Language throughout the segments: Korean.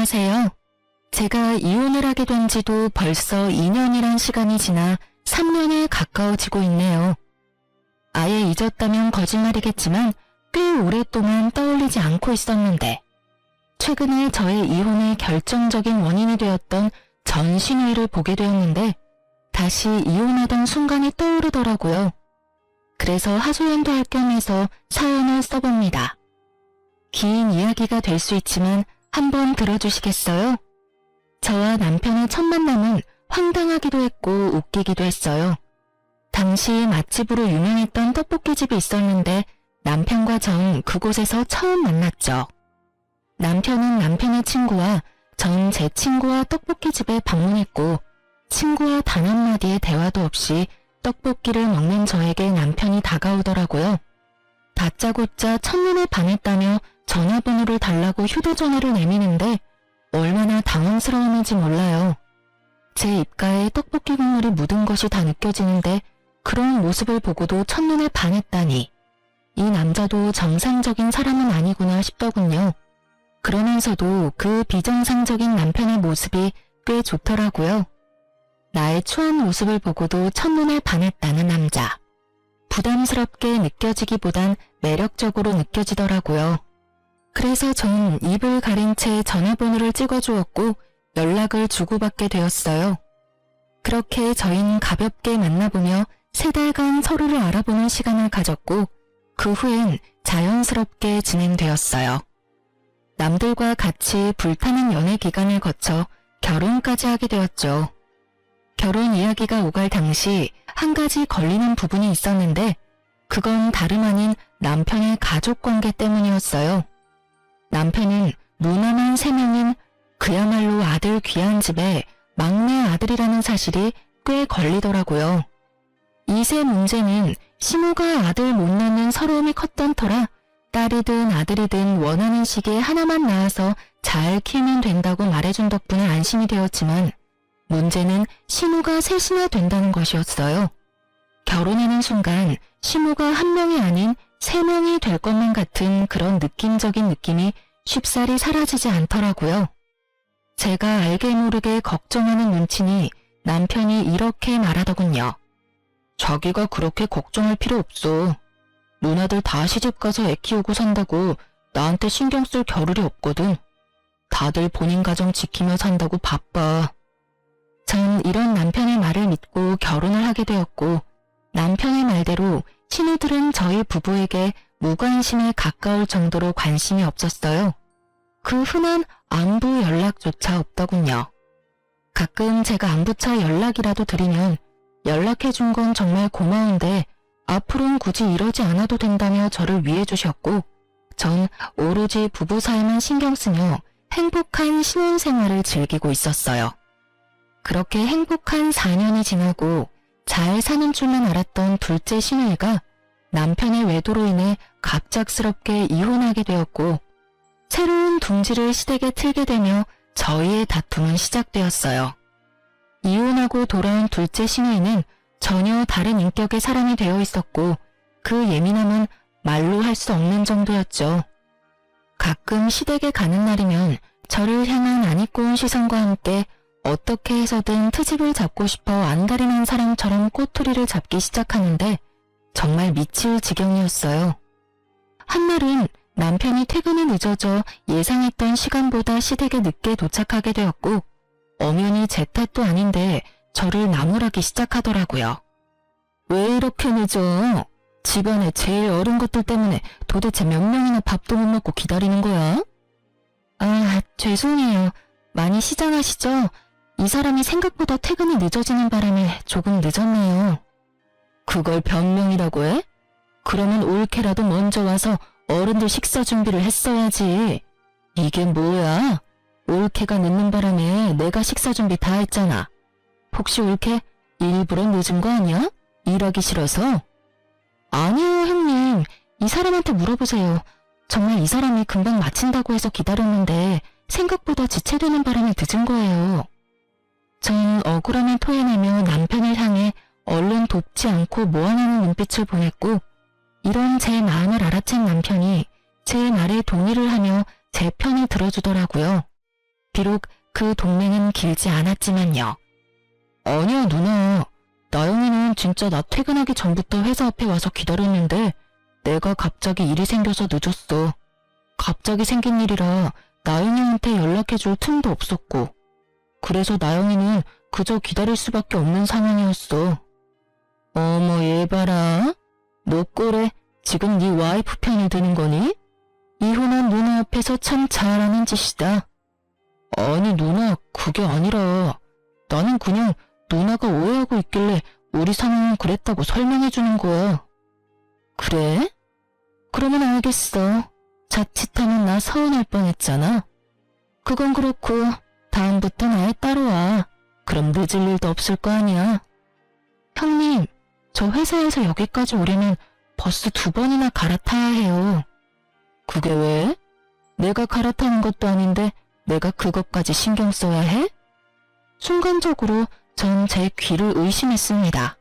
안녕하세요. 제가 이혼을 하게 된 지도 벌써 2년이란 시간이 지나 3년에 가까워지고 있네요. 아예 잊었다면 거짓말이겠지만 꽤 오랫동안 떠올리지 않고 있었는데 최근에 저의 이혼의 결정적인 원인이 되었던 전신회를 보게 되었는데 다시 이혼하던 순간이 떠오르더라고요. 그래서 하소연도 할 겸 해서 사연을 써봅니다. 긴 이야기가 될 수 있지만 한번 들어주시겠어요? 저와 남편의 첫 만남은 황당하기도 했고 웃기기도 했어요. 당시 맛집으로 유명했던 떡볶이집이 있었는데 남편과 전 그곳에서 처음 만났죠. 남편은 남편의 친구와 전 제 친구와 떡볶이집에 방문했고 친구와 단 한마디의 대화도 없이 떡볶이를 먹는 저에게 남편이 다가오더라고요. 다짜고짜 첫눈에 반했다며 전화번호를 달라고 휴대전화를 내미는데 얼마나 당황스러웠는지 몰라요. 제 입가에 떡볶이 국물이 묻은 것이 다 느껴지는데 그런 모습을 보고도 첫눈에 반했다니 이 남자도 정상적인 사람은 아니구나 싶더군요. 그러면서도 그 비정상적인 남편의 모습이 꽤 좋더라고요. 나의 추한 모습을 보고도 첫눈에 반했다는 남자. 부담스럽게 느껴지기보단 매력적으로 느껴지더라고요. 그래서 전 입을 가린 채 전화번호를 찍어주었고 연락을 주고받게 되었어요. 그렇게 저희는 가볍게 만나보며 3달간 서로를 알아보는 시간을 가졌고 그 후엔 자연스럽게 진행되었어요. 남들과 같이 불타는 연애 기간을 거쳐 결혼까지 하게 되었죠. 결혼 이야기가 오갈 당시 한 가지 걸리는 부분이 있었는데 그건 다름 아닌 남편의 가족관계 때문이었어요. 남편은 누나만 3명인 그야말로 아들 귀한 집에 막내 아들이라는 사실이 꽤 걸리더라고요. 이 세 문제는 시모가 아들 못 낳는 서러움이 컸던 터라 딸이든 아들이든 원하는 시기에 하나만 낳아서 잘 키우면 된다고 말해준 덕분에 안심이 되었지만 문제는 시모가 셋이나 된다는 것이었어요. 결혼하는 순간 시모가 1명이 아닌 3명이 될 것만 같은 그런 느낌적인 느낌이 쉽사리 사라지지 않더라고요. 제가 알게 모르게 걱정하는 눈치니 남편이 이렇게 말하더군요. 자기가 그렇게 걱정할 필요 없어. 누나들 다 시집가서 애 키우고 산다고 나한테 신경 쓸 겨를이 없거든. 다들 본인 가정 지키며 산다고 바빠. 전 이런 남편의 말을 믿고 결혼을 하게 되었고 남편의 말대로 신우들은 저희 부부에게 무관심에 가까울 정도로 관심이 없었어요. 그 흔한 안부 연락조차 없더군요. 가끔 제가 안부차 연락이라도 드리면 연락해준 건 정말 고마운데 앞으로는 굳이 이러지 않아도 된다며 저를 위해주셨고 전 오로지 부부 사이만 신경 쓰며 행복한 신혼생활을 즐기고 있었어요. 그렇게 행복한 4년이 지나고 잘 사는 줄만 알았던 둘째 신우이가 남편의 외도로 인해 갑작스럽게 이혼하게 되었고 새로운 둥지를 시댁에 틀게 되며 저희의 다툼은 시작되었어요. 이혼하고 돌아온 둘째 신우이는 전혀 다른 인격의 사람이 되어 있었고 그 예민함은 말로 할 수 없는 정도였죠. 가끔 시댁에 가는 날이면 저를 향한 안 입고 온 시선과 함께 어떻게 해서든 트집을 잡고 싶어 안달이 사람처럼 꼬투리를 잡기 시작하는데 정말 미칠 지경이었어요. 한날은 남편이 퇴근이 늦어져 예상했던 시간보다 시댁에 늦게 도착하게 되었고 엄연히 제 탓도 아닌데 저를 나무라기 시작하더라고요. 왜 이렇게 늦어? 집안에 제일 어린 것들 때문에 도대체 몇 명이나 밥도 못 먹고 기다리는 거야? 아, 죄송해요. 많이 시장하시죠? 이 사람이 생각보다 퇴근이 늦어지는 바람에 조금 늦었네요. 그걸 변명이라고 해? 그러면 올케라도 먼저 와서 어른들 식사 준비를 했어야지. 이게 뭐야? 올케가 늦는 바람에 내가 식사 준비 다 했잖아. 혹시 올케 일부러 늦은 거 아니야? 일하기 싫어서? 아니에요, 형님. 이 사람한테 물어보세요. 정말 이 사람이 금방 마친다고 해서 기다렸는데 생각보다 지체되는 바람에 늦은 거예요. 전 억울함을 토해내며 남편을 향해 얼른 돕지 않고 모아내는 눈빛을 보냈고 이런 제 마음을 알아챈 남편이 제 말에 동의를 하며 제 편을 들어주더라고요. 비록 그 동맹은 길지 않았지만요. 아니야, 누나. 나영이는 진짜 나 퇴근하기 전부터 회사 앞에 와서 기다렸는데 내가 갑자기 일이 생겨서 늦었어. 갑자기 생긴 일이라 나영이한테 연락해줄 틈도 없었고 그래서 나영이는 그저 기다릴 수밖에 없는 상황이었어. 어머, 얘 봐라. 너 꼴에 지금 네 와이프 편을 드는 거니? 이혼한 누나 앞에서 참 잘하는 짓이다. 아니, 누나, 그게 아니라 나는 그냥 누나가 오해하고 있길래 우리 상황은 그랬다고 설명해주는 거야. 그래? 그러면 알겠어. 자칫하면 나 서운할 뻔했잖아. 그건 그렇고 다음부턴 아예 따로 와. 그럼 늦을 일도 없을 거 아니야. 형님, 저 회사에서 여기까지 오려면 버스 2번이나 갈아타야 해요. 그게 왜? 내가 갈아타는 것도 아닌데 내가 그것까지 신경 써야 해? 순간적으로 전 제 귀를 의심했습니다.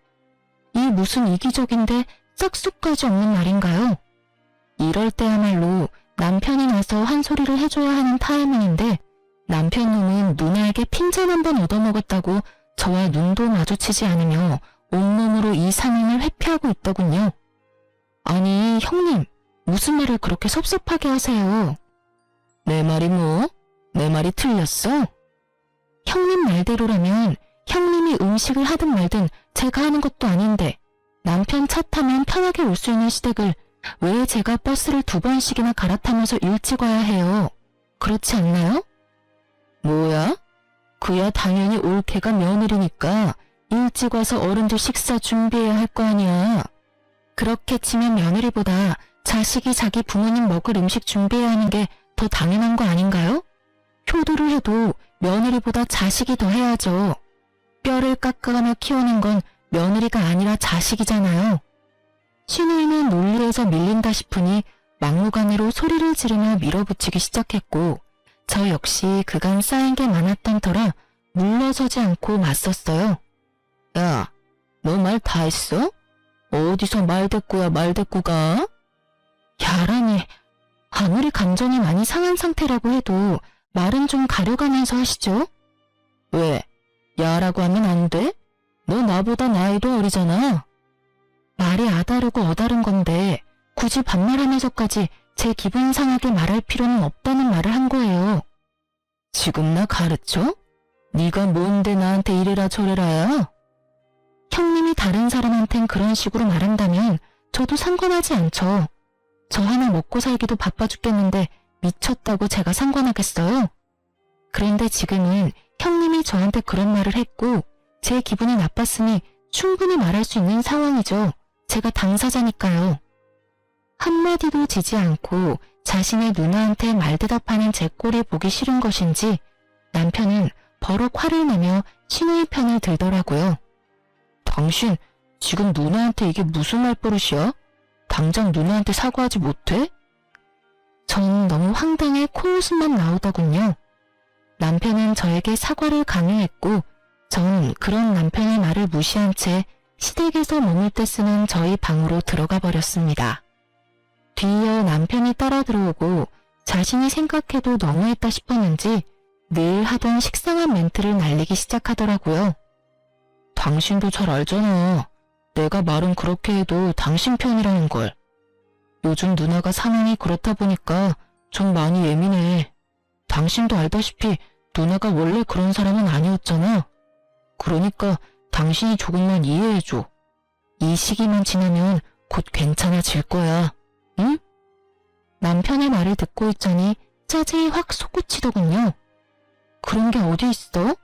이 무슨 이기적인데 싹수까지 없는 말인가요? 이럴 때야말로 남편이 나서 한 소리를 해줘야 하는 타이밍인데 남편 놈은 누나에게 핀잔 한 번 얻어먹었다고 저와 눈도 마주치지 않으며 온몸으로 이 상황을 회피하고 있더군요. 아니, 형님, 무슨 말을 그렇게 섭섭하게 하세요? 내 말이 뭐? 내 말이 틀렸어? 형님 말대로라면 형님이 음식을 하든 말든 제가 하는 것도 아닌데 남편 차 타면 편하게 올 수 있는 시댁을 왜 제가 버스를 2번씩이나 갈아타면서 일찍 와야 해요? 그렇지 않나요? 뭐야? 그야 당연히 올케가 며느리니까 일찍 와서 어른들 식사 준비해야 할 거 아니야. 그렇게 치면 며느리보다 자식이 자기 부모님 먹을 음식 준비해야 하는 게 더 당연한 거 아닌가요? 효도를 해도 며느리보다 자식이 더 해야죠. 뼈를 깎아가며 키우는 건 며느리가 아니라 자식이잖아요. 시누이는 논리에서 밀린다 싶으니 막무가내로 소리를 지르며 밀어붙이기 시작했고 저 역시 그간 쌓인 게 많았던 터라 물러서지 않고 맞섰어요. 야, 너 말 다 했어? 어디서 말대꾸야 말대꾸가? 야라니, 아무리 감정이 많이 상한 상태라고 해도 말은 좀 가려가면서 하시죠? 왜? 야라고 하면 안 돼? 너 나보다 나이도 어리잖아. 말이 아다르고 어다른 건데 굳이 반말하면서까지 제 기분 상하게 말할 필요는 없다는 말을 한 거예요. 지금 나 가르쳐? 네가 뭔데 나한테 이래라 저래라야? 형님이 다른 사람한텐 그런 식으로 말한다면 저도 상관하지 않죠. 저 하나 먹고 살기도 바빠 죽겠는데 미쳤다고 제가 상관하겠어요? 그런데 지금은 형님이 저한테 그런 말을 했고 제 기분이 나빴으니 충분히 말할 수 있는 상황이죠. 제가 당사자니까요. 한마디도 지지 않고 자신의 누나한테 말대답하는 제 꼴이 보기 싫은 것인지 남편은 버럭 화를 내며 시누이 편을 들더라고요. 당신 지금 누나한테 이게 무슨 말버릇이야? 당장 누나한테 사과하지 못해? 전 너무 황당해 코웃음만 나오더군요. 남편은 저에게 사과를 강요했고 전 그런 남편의 말을 무시한 채 시댁에서 머물 때 쓰는 저희 방으로 들어가 버렸습니다. 뒤이어 남편이 따라 들어오고 자신이 생각해도 너무했다 싶었는지 늘 하던 식상한 멘트를 날리기 시작하더라고요. 당신도 잘 알잖아. 내가 말은 그렇게 해도 당신 편이라는 걸. 요즘 누나가 상황이 그렇다 보니까 좀 많이 예민해. 당신도 알다시피 누나가 원래 그런 사람은 아니었잖아. 그러니까 당신이 조금만 이해해줘. 이 시기만 지나면 곧 괜찮아질 거야. 응? 남편의 말을 듣고 있자니 짜증이 확 솟구치더군요. 그런 게 어디 있어?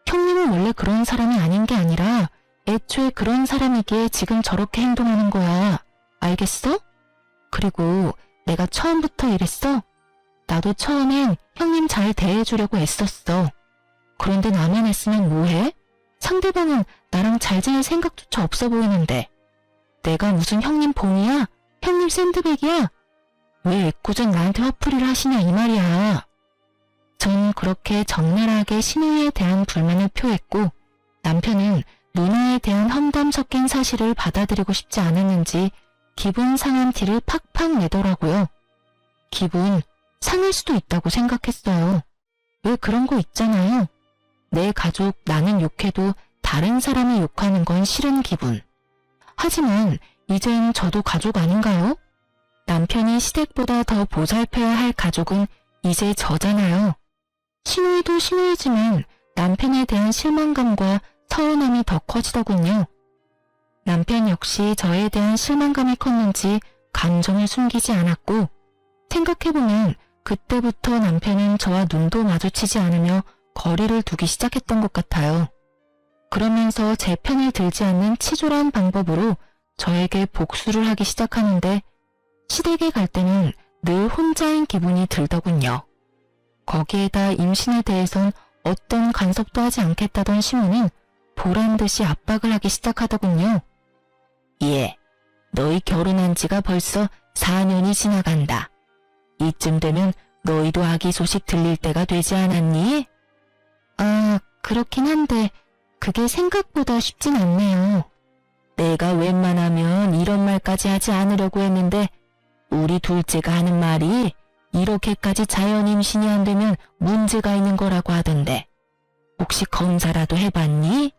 형님은 원래 그런 사람이 아닌 게 아니라 애초에 그런 사람이기에 지금 저렇게 행동하는 거야. 알겠어? 그리고 내가 처음부터 이랬어? 나도 처음엔 형님 잘 대해주려고 애썼어. 그런데 나만 애쓰면 뭐해? 상대방은 나랑 잘 지낼 생각조차 없어 보이는데. 내가 무슨 형님 봉이야? 형님 샌드백이야? 왜 애꿎은 나한테 화풀이를 하시냐 이 말이야. 전 그렇게 적나라하게 시누이에 대한 불만을 표했고 남편은 누나에 대한 험담 섞인 사실을 받아들이고 싶지 않았는지 기분 상한 티를 팍팍 내더라고요. 기분 상할 수도 있다고 생각했어요. 왜 그런 거 있잖아요. 내 가족 나는 욕해도 다른 사람이 욕하는 건 싫은 기분. 하지만 이젠 저도 가족 아닌가요? 남편이 시댁보다 더 보살펴야 할 가족은 이제 저잖아요. 시누이도 시누이지만 남편에 대한 실망감과 서운함이 더 커지더군요. 남편 역시 저에 대한 실망감이 컸는지 감정을 숨기지 않았고, 생각해보면 그때부터 남편은 저와 눈도 마주치지 않으며 거리를 두기 시작했던 것 같아요. 그러면서 제 편을 들지 않는 치졸한 방법으로 저에게 복수를 하기 시작하는데, 시댁에 갈 때는 늘 혼자인 기분이 들더군요. 거기에다 임신에 대해선 어떤 간섭도 하지 않겠다던 시모는 보란듯이 압박을 하기 시작하더군요. 예, 너희 결혼한 지가 벌써 4년이 지나간다. 이쯤 되면 너희도 아기 소식 들릴 때가 되지 않았니? 아, 그렇긴 한데 그게 생각보다 쉽진 않네요. 내가 웬만하면 이런 말까지 하지 않으려고 했는데 우리 둘째가 하는 말이 이렇게까지 자연 임신이 안 되면 문제가 있는 거라고 하던데 혹시 검사라도 해봤니?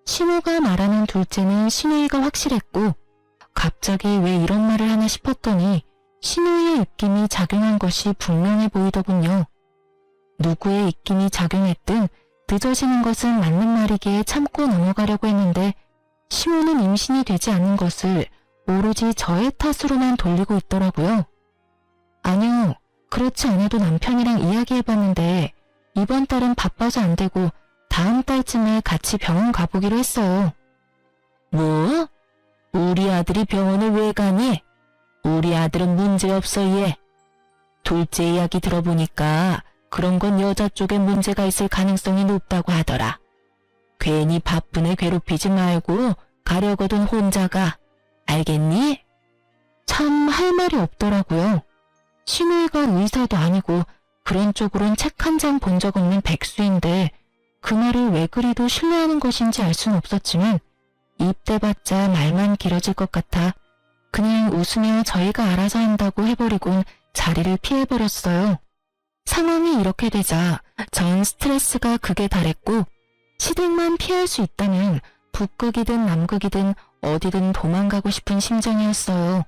시모가 말하는 둘째는 시누이가 확실했고 갑자기 왜 이런 말을 하나 싶었더니 시누이의 입김이 작용한 것이 분명해 보이더군요. 누구의 입김이 작용했든 늦어지는 것은 맞는 말이기에 참고 넘어가려고 했는데 시모는 임신이 되지 않는 것을 오로지 저의 탓으로만 돌리고 있더라고요. 아니요, 그렇지 않아도 남편이랑 이야기해봤는데 이번 달은 바빠서 안 되고 다음 달쯤에 같이 병원 가보기로 했어요. 뭐? 우리 아들이 병원을 왜 가니? 우리 아들은 문제없어 얘. 둘째 이야기 들어보니까 그런 건 여자 쪽에 문제가 있을 가능성이 높다고 하더라. 괜히 바쁜 애 괴롭히지 말고 가려거든 혼자 가. 알겠니? 참 할 말이 없더라고요. 시누이가 의사도 아니고 그런 쪽으론 책 한 장 본 적 없는 백수인데 그 말을 왜 그리도 신뢰하는 것인지 알 순 없었지만 입대봤자 말만 길어질 것 같아 그냥 웃으며 저희가 알아서 한다고 해버리곤 자리를 피해버렸어요. 상황이 이렇게 되자 전 스트레스가 극에 달했고 시댁만 피할 수 있다면 북극이든 남극이든 어디든 도망가고 싶은 심정이었어요.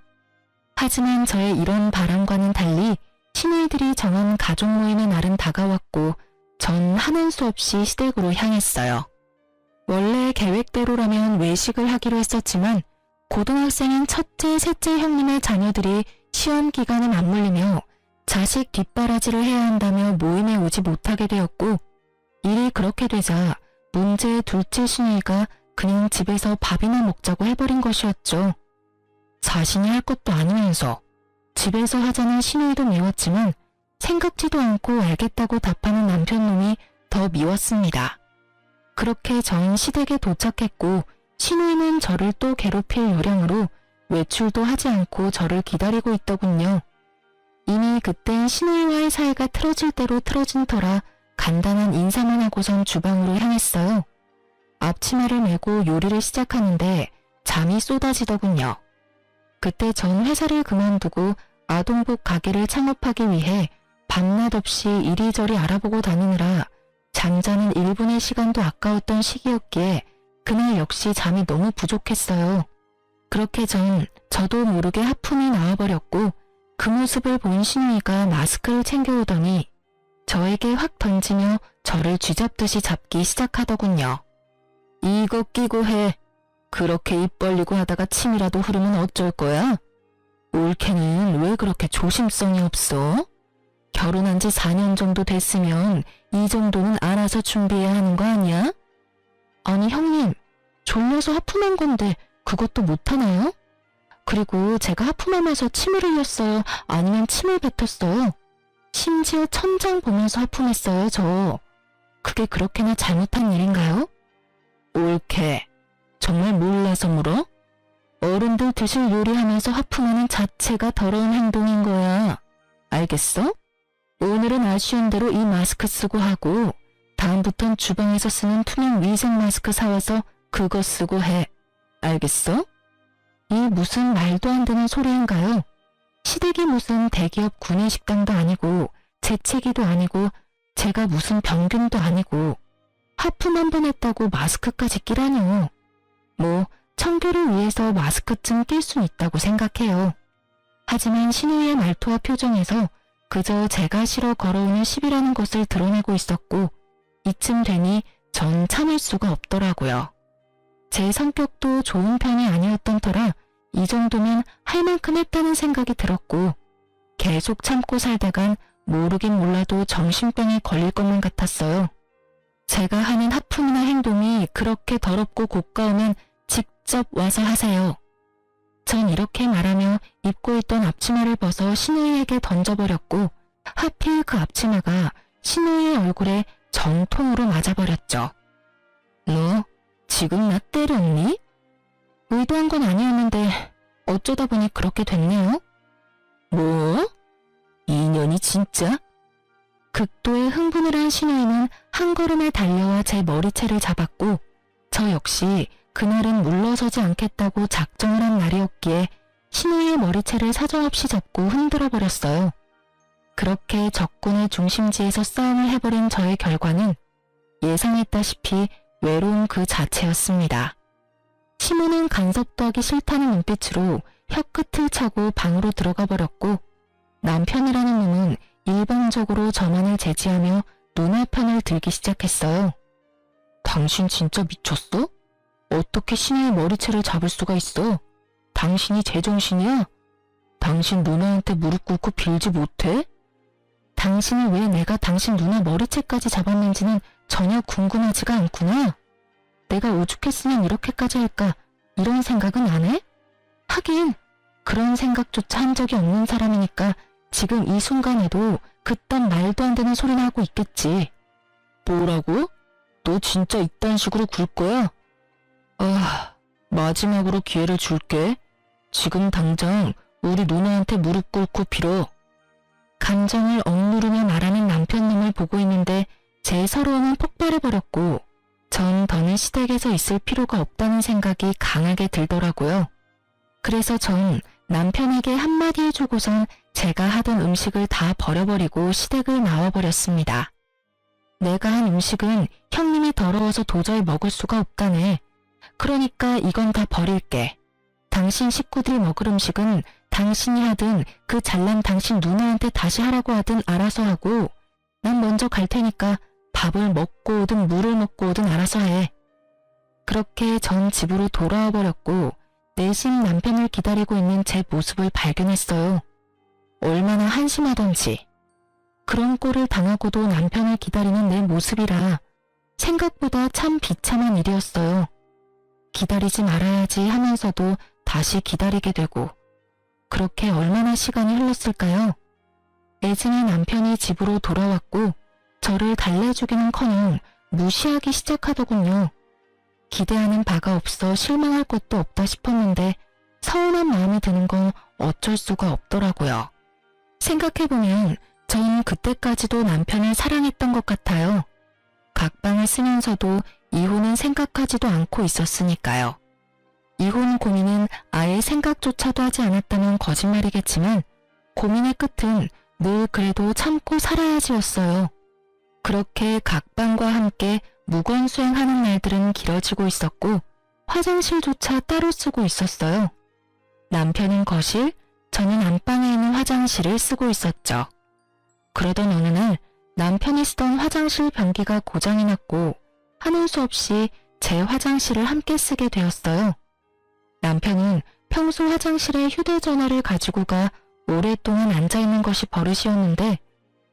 하지만 저의 이런 바람과는 달리 시누이들이 정한 가족 모임의 날은 다가왔고 전 하는 수 없이 시댁으로 향했어요. 원래 계획대로라면 외식을 하기로 했었지만 고등학생인 첫째, 셋째 형님의 자녀들이 시험 기간에 맞물리며 자식 뒷바라지를 해야 한다며 모임에 오지 못하게 되었고 일이 그렇게 되자 문제의 둘째 시누이가 그냥 집에서 밥이나 먹자고 해버린 것이었죠. 자신이 할 것도 아니면서 집에서 하자는 시누이도 미웠지만 생각지도 않고 알겠다고 답하는 남편놈이 더 미웠습니다. 그렇게 전 시댁에 도착했고 시누이는 저를 또 괴롭힐 요량으로 외출도 하지 않고 저를 기다리고 있더군요. 이미 그땐 시누이와의 사이가 틀어질 대로 틀어진 터라 간단한 인사만 하고선 주방으로 향했어요. 앞치마를 메고 요리를 시작하는데 잠이 쏟아지더군요. 그때 전 회사를 그만두고 아동복 가게를 창업하기 위해 밤낮 없이 이리저리 알아보고 다니느라 잠자는 1분의 시간도 아까웠던 시기였기에 그날 역시 잠이 너무 부족했어요. 그렇게 저도 모르게 하품이 나와버렸고 그 모습을 본 시누이가 마스크를 챙겨오더니 저에게 확 던지며 저를 쥐잡듯이 잡기 시작하더군요. 이거 끼고 해. 그렇게 입 벌리고 하다가 침이라도 흐르면 어쩔 거야? 올케는 왜 그렇게 조심성이 없어? 결혼한 지 4년 정도 됐으면 이 정도는 알아서 준비해야 하는 거 아니야? 아니 형님, 졸려서 하품한 건데 그것도 못하나요? 그리고 제가 하품하면서 침을 흘렸어요? 아니면 침을 뱉었어요? 심지어 천장 보면서 하품했어요, 저. 그게 그렇게나 잘못한 일인가요? 올케, 정말 몰라서 물어? 어른들 드실 요리하면서 하품하는 자체가 더러운 행동인 거야. 알겠어? 오늘은 아쉬운 대로 이 마스크 쓰고 하고 다음부턴 주방에서 쓰는 투명 위생 마스크 사와서 그거 쓰고 해. 알겠어? 이 무슨 말도 안 되는 소리인가요? 시댁이 무슨 대기업 구내식당도 아니고 재채기도 아니고 제가 무슨 병균도 아니고 하품 한 번 했다고 마스크까지 끼라뇨. 뭐 청결을 위해서 마스크쯤 낄 순 있다고 생각해요. 하지만 신우이의 말투와 표정에서 그저 제가 싫어 걸어오는 시비라는 것을 드러내고 있었고 이쯤 되니 전 참을 수가 없더라고요. 제 성격도 좋은 편이 아니었던 터라 이 정도면 할 만큼 했다는 생각이 들었고 계속 참고 살다간 모르긴 몰라도 정신병에 걸릴 것만 같았어요. 제가 하는 하품이나 행동이 그렇게 더럽고 고가우면 직접 와서 하세요. 전 이렇게 말하며 입고 있던 앞치마를 벗어 신우이에게 던져버렸고 하필 그 앞치마가 신우이의 얼굴에 정통으로 맞아버렸죠. 너 지금 나 때렸니? 의도한 건 아니었는데 어쩌다 보니 그렇게 됐네요. 뭐? 인연이 진짜? 극도의 흥분을 한 신우이는 한 걸음에 달려와 제 머리채를 잡았고 저 역시 그날은 물러서지 않겠다고 작정을 한 날이었기에 신우이의 머리채를 사정없이 잡고 흔들어 버렸어요. 그렇게 적군의 중심지에서 싸움을 해버린 저의 결과는 예상했다시피 외로움 그 자체였습니다. 시모는 간섭도 하기 싫다는 눈빛으로 혀끝을 차고 방으로 들어가 버렸고 남편이라는 놈은 일방적으로 저만을 제지하며 누나 편을 들기 시작했어요. 당신 진짜 미쳤어? 어떻게 신우의 머리채를 잡을 수가 있어? 당신이 제정신이야? 당신 누나한테 무릎 꿇고 빌지 못해? 당신이 왜 내가 당신 누나 머리채까지 잡았는지는 전혀 궁금하지가 않구나. 내가 오죽했으면 이렇게까지 할까 이런 생각은 안 해? 하긴 그런 생각조차 한 적이 없는 사람이니까 지금 이 순간에도 그딴 말도 안 되는 소리나 하고 있겠지. 뭐라고? 너 진짜 이딴 식으로 굴 거야? 아, 마지막으로 기회를 줄게. 지금 당장 우리 누나한테 무릎 꿇고 빌어. 감정을 억누르며 말하는 남편님을 보고 있는데 제 서러움은 폭발해버렸고 전 더는 시댁에서 있을 필요가 없다는 생각이 강하게 들더라고요. 그래서 전 남편에게 한마디 해주고선 제가 하던 음식을 다 버려버리고 시댁을 나와버렸습니다. 내가 한 음식은 형님이 더러워서 도저히 먹을 수가 없다네. 그러니까 이건 다 버릴게. 당신 식구들이 먹을 음식은 당신이 하든 그 잘난 당신 누나한테 다시 하라고 하든 알아서 하고 난 먼저 갈 테니까 밥을 먹고 오든 물을 먹고 오든 알아서 해. 그렇게 전 집으로 돌아와 버렸고 내심 남편을 기다리고 있는 제 모습을 발견했어요. 얼마나 한심하던지. 그런 꼴을 당하고도 남편을 기다리는 내 모습이라 생각보다 참 비참한 일이었어요. 기다리지 말아야지 하면서도 다시 기다리게 되고 그렇게 얼마나 시간이 흘렀을까요? 애증의 남편이 집으로 돌아왔고 저를 달래주기는커녕 무시하기 시작하더군요. 기대하는 바가 없어 실망할 것도 없다 싶었는데 서운한 마음이 드는 건 어쩔 수가 없더라고요. 생각해보면 전 그때까지도 남편을 사랑했던 것 같아요. 각방을 쓰면서도 이혼은 생각하지도 않고 있었으니까요. 이혼 고민은 아예 생각조차도 하지 않았다면 거짓말이겠지만 고민의 끝은 늘 그래도 참고 살아야지였어요. 그렇게 각방과 함께 무건수행하는 날들은 길어지고 있었고 화장실조차 따로 쓰고 있었어요. 남편은 거실, 저는 안방에 있는 화장실을 쓰고 있었죠. 그러던 어느 날 남편이 쓰던 화장실 변기가 고장이 났고 하는 수 없이 제 화장실을 함께 쓰게 되었어요. 남편은 평소 화장실에 휴대전화를 가지고 가 오랫동안 앉아있는 것이 버릇이었는데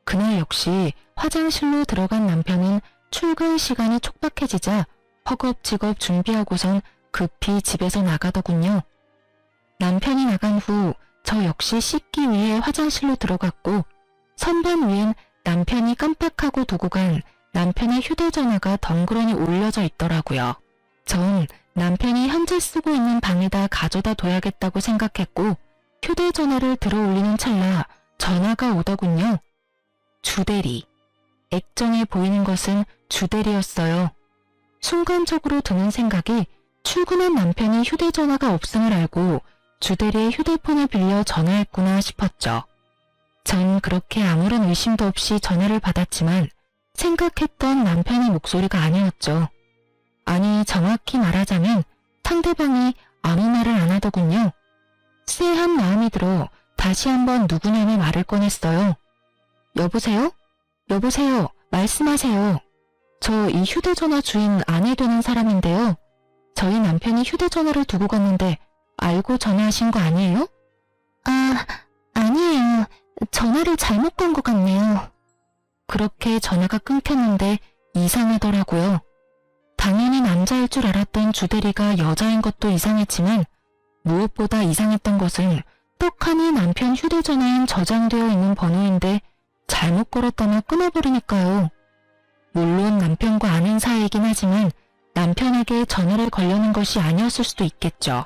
그날 역시 화장실로 들어간 남편은 출근 시간이 촉박해지자 허겁지겁 준비하고선 급히 집에서 나가더군요. 남편이 나간 후 저 역시 씻기 위해 화장실로 들어갔고 선반 위엔 남편이 깜빡하고 두고 간 남편의 휴대전화가 덩그러니 올려져 있더라고요. 전 남편이 현재 쓰고 있는 방에다 가져다 둬야겠다고 생각했고 휴대전화를 들어 올리는 찰나 전화가 오더군요. 주대리. 액정에 보이는 것은 주대리였어요. 순간적으로 드는 생각이 출근한 남편이 휴대전화가 없음을 알고 주대리의 휴대폰을 빌려 전화했구나 싶었죠. 전 그렇게 아무런 의심도 없이 전화를 받았지만 생각했던 남편의 목소리가 아니었죠. 아니, 정확히 말하자면 상대방이 아무 말을 안 하더군요. 쎄한 마음이 들어 다시 한번 누구냐며 말을 꺼냈어요. 여보세요? 여보세요? 말씀하세요. 저 이 휴대전화 주인 아내 되는 사람인데요. 저희 남편이 휴대전화를 두고 갔는데 알고 전화하신 거 아니에요? 아, 아니에요. 전화를 잘못 건 것 같네요. 그렇게 전화가 끊겼는데 이상하더라고요. 당연히 남자일 줄 알았던 주대리가 여자인 것도 이상했지만 무엇보다 이상했던 것은 떡하니 남편 휴대전화엔 저장되어 있는 번호인데 잘못 걸었다며 끊어버리니까요. 물론 남편과 아는 사이이긴 하지만 남편에게 전화를 걸려는 것이 아니었을 수도 있겠죠.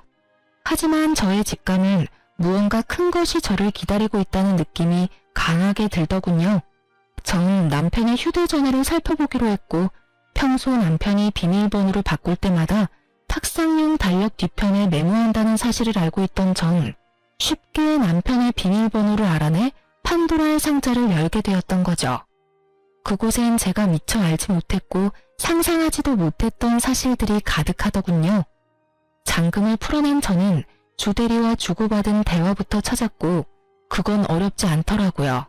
하지만 저의 직감은 무언가 큰 것이 저를 기다리고 있다는 느낌이 강하게 들더군요. 전 남편의 휴대전화를 살펴보기로 했고 평소 남편이 비밀번호를 바꿀 때마다 탁상용 달력 뒤편에 메모한다는 사실을 알고 있던 전 쉽게 남편의 비밀번호를 알아내 판도라의 상자를 열게 되었던 거죠. 그곳엔 제가 미처 알지 못했고 상상하지도 못했던 사실들이 가득하더군요. 잠금을 풀어낸 저는 주대리와 주고받은 대화부터 찾았고 그건 어렵지 않더라고요.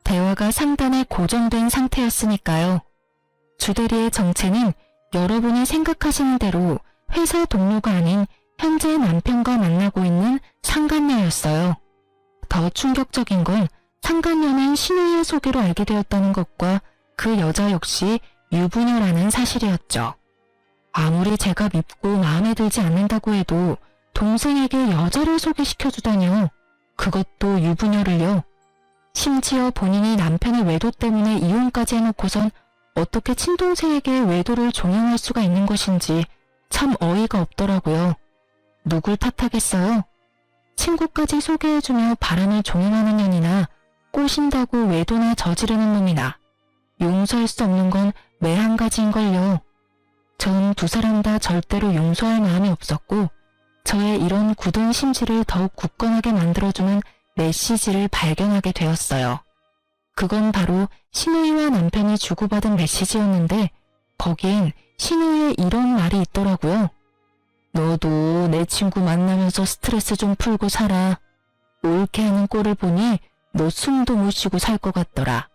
대화가 상단에 고정된 상태였으니까요. 주대리의 정체는 여러분이 생각하시는 대로 회사 동료가 아닌 현재 남편과 만나고 있는 상간녀였어요. 더 충격적인 건 상간녀는 신우이의 소개로 알게 되었다는 것과 그 여자 역시 유부녀라는 사실이었죠. 아무리 제가 밉고 마음에 들지 않는다고 해도 동생에게 여자를 소개시켜주다니요. 그것도 유부녀를요. 심지어 본인이 남편의 외도 때문에 이혼까지 해놓고선 어떻게 친동생에게 외도를 종용할 수가 있는 것인지 참 어이가 없더라고요. 누굴 탓하겠어요? 친구까지 소개해주며 바람을 종용하는 년이나 꼬신다고 외도나 저지르는 놈이나 용서할 수 없는 건 매 한 가지인걸요. 전 두 사람 다 절대로 용서할 마음이 없었고 저의 이런 굳은 심지를 더욱 굳건하게 만들어주는 메시지를 발견하게 되었어요. 그건 바로 신우이와 남편이 주고받은 메시지였는데 거기엔 신우이의 이런 말이 있더라고요. 너도 내 친구 만나면서 스트레스 좀 풀고 살아. 옳게 하는 꼴을 보니 너 숨도 못 쉬고 살 것 같더라.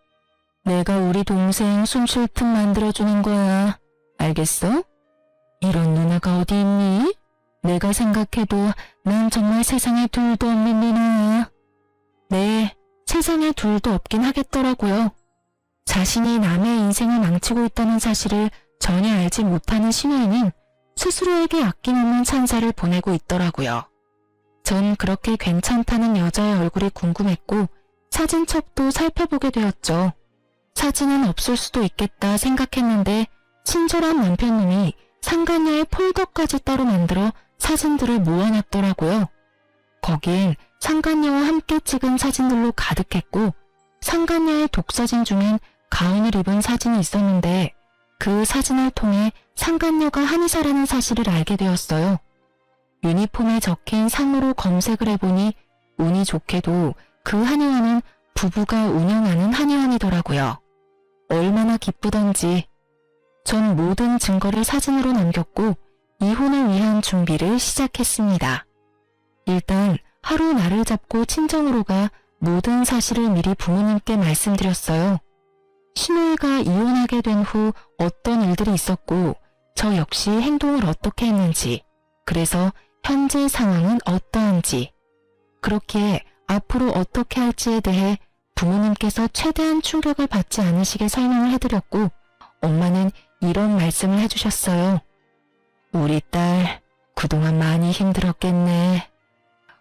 내가 우리 동생 숨 쉴 틈 만들어주는 거야. 알겠어? 이런 누나가 어디 있니? 내가 생각해도 난 정말 세상에 둘도 없는 누나야. 네, 세상에 둘도 없긴 하겠더라고요. 자신이 남의 인생을 망치고 있다는 사실을 전혀 알지 못하는 신우이는 스스로에게 아낌없는 찬사를 보내고 있더라고요. 전 그렇게 괜찮다는 여자의 얼굴이 궁금했고 사진첩도 살펴보게 되었죠. 사진은 없을 수도 있겠다 생각했는데 친절한 남편님이 상간녀의 폴더까지 따로 만들어 사진들을 모아놨더라고요. 거기엔 상간녀와 함께 찍은 사진들로 가득했고 상간녀의 독사진 중엔 가운을 입은 사진이 있었는데 그 사진을 통해 상간녀가 한의사라는 사실을 알게 되었어요. 유니폼에 적힌 상으로 검색을 해보니 운이 좋게도 그 한의원은 부부가 운영하는 한의원이더라고요. 얼마나 기쁘던지. 전 모든 증거를 사진으로 남겼고 이혼을 위한 준비를 시작했습니다. 일단 하루 날을 잡고 친정으로 가 모든 사실을 미리 부모님께 말씀드렸어요. 신우이가 이혼하게 된 후 어떤 일들이 있었고 저 역시 행동을 어떻게 했는지, 그래서 현재 상황은 어떠한지, 그렇기에 앞으로 어떻게 할지에 대해 부모님께서 최대한 충격을 받지 않으시게 설명을 해드렸고 엄마는 이런 말씀을 해주셨어요. 우리 딸 그동안 많이 힘들었겠네.